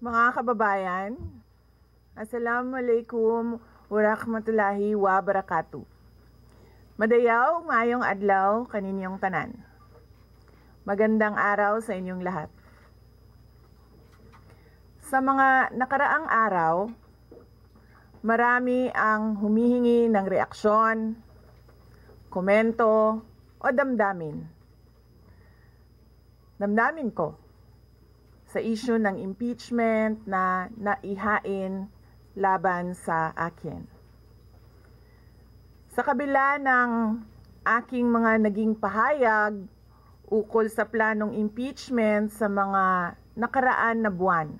Mga kababayan, Assalamualaikum warahmatullahi wabarakatuh. Madayaw, maayong adlaw kaninyong tanan. Magandang araw sa inyong lahat. Sa mga nakaraang araw, marami ang humihingi ng reaksyon, komento o damdamin. Damdamin ko sa issue ng impeachment na naihain laban sa akin. Sa kabila ng aking mga naging pahayag ukol sa planong impeachment sa mga nakaraan na buwan,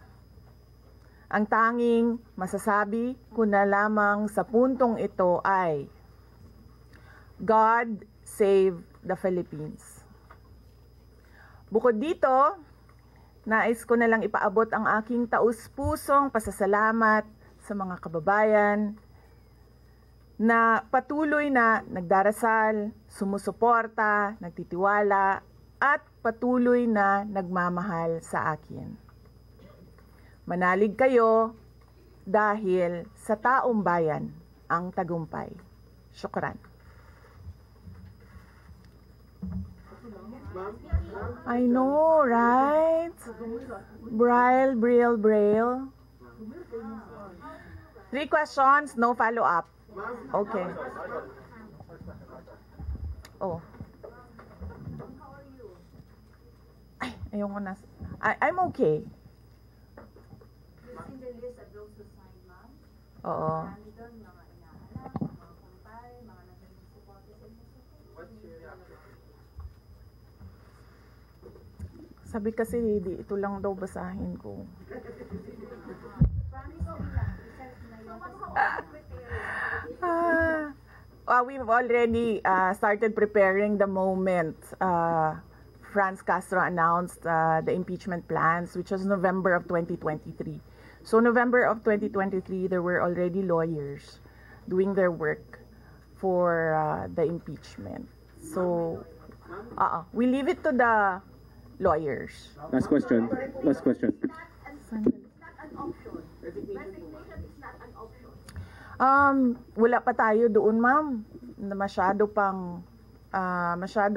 ang tanging masasabi ko na lamang sa puntong ito ay God save the Philippines. Bukod dito, nais ko na lang ipaabot ang aking taus-pusong pasasalamat sa mga kababayan na patuloy na nagdarasal, sumusuporta, nagtitiwala, at patuloy na nagmamahal sa akin. Manalig kayo dahil sa taong bayan ang tagumpay. Syukran. I know, right? Braille. 3 questions, no follow-up. Okay. Oh. Ay, ayoko na. I'm okay. Oo. Sabi kasi, di ito lang daw basahin ko. We've already started preparing the moment Franz Castro announced the impeachment plans, which was November of 2023. So November of 2023, there were already lawyers doing their work for the impeachment. So we leave it to the lawyers. Last question. It's not an option. Resignation is not an option. Wala pa tayo doon, ma'am. Masyado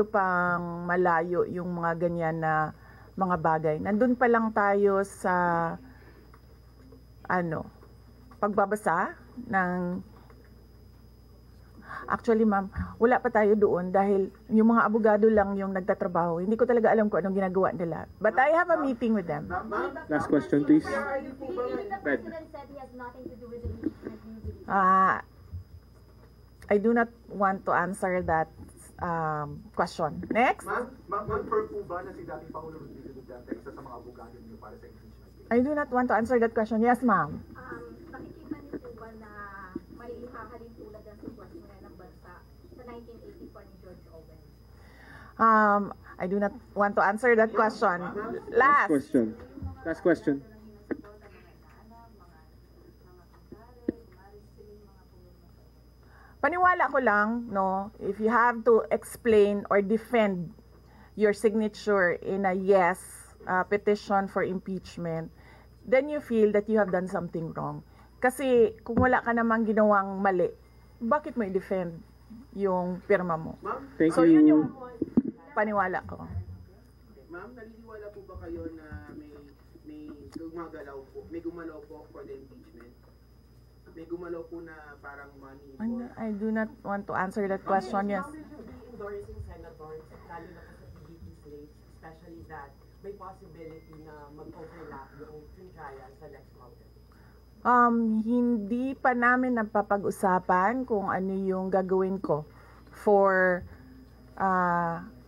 pang malayo yung mga ganyan na mga bagay. Nandun pa lang tayo sa pagbabasa ng. Actually, ma'am, wala pa tayo doon dahil yung mga abogado lang yung nagtatrabaho. Hindi ko talaga alam kung anong ginagawa nila. But I have a meeting with them. Last question, please. The president said he has nothing to do with the impeachment. I do not want to answer that question. Next. Ma'am, po ba na si dating Pangulo Rodrigo Duterte isa sa mga abogado niyo para sa impeachment? I do not want to answer that question. Yes, ma'am. Nakikita niyo po ba na may hahalin tulad ng sitwasyon ng bansa sa 1984 ni George Orwell? I do not want to answer that question. Last question. Last question. Paniwala ko lang, no, if you have to explain or defend your signature in a yes petition for impeachment, then you feel that you have done something wrong. Kasi kung wala ka namang ginawang mali, bakit mo i-defend yung pirma mo? Thank so you. Yun yung paniwala ko. Ma'am, naniniwala po ba kayo na may gumalaw po for the impeachment? May gumalaw po na parang money for... I do not want to answer that question. Yes. How will you be endorsing senators, lalo na sa PDP slates, especially that may possibility na mag-overlap yung trial sa next mountain? Hindi pa namin napapag-usapan kung ano yung gagawin ko for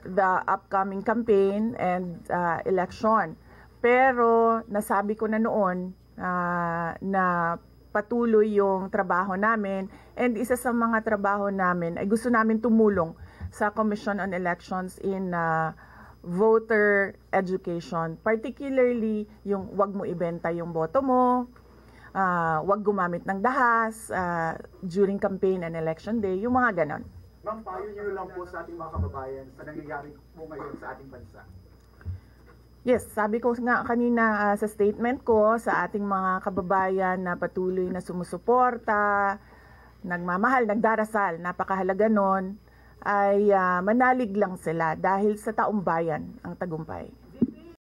the upcoming campaign and election. Pero nasabi ko na noon na patuloy yung trabaho namin, and isa sa mga trabaho namin ay gusto namin tumulong sa Commission on Elections in voter education, particularly yung wag mo ibenta yung boto mo, wag gumamit ng dahas during campaign and election day, yung mga ganon. Ma'am, payo niyo lang po sa ating mga kababayan sa nangyayari po ngayon sa ating bansa. Yes, sabi ko nga kanina sa statement ko sa ating mga kababayan na patuloy na sumusuporta, nagmamahal, nagdarasal, napakahalaga nun, ay manalig lang sila dahil sa taumbayan ang tagumpay.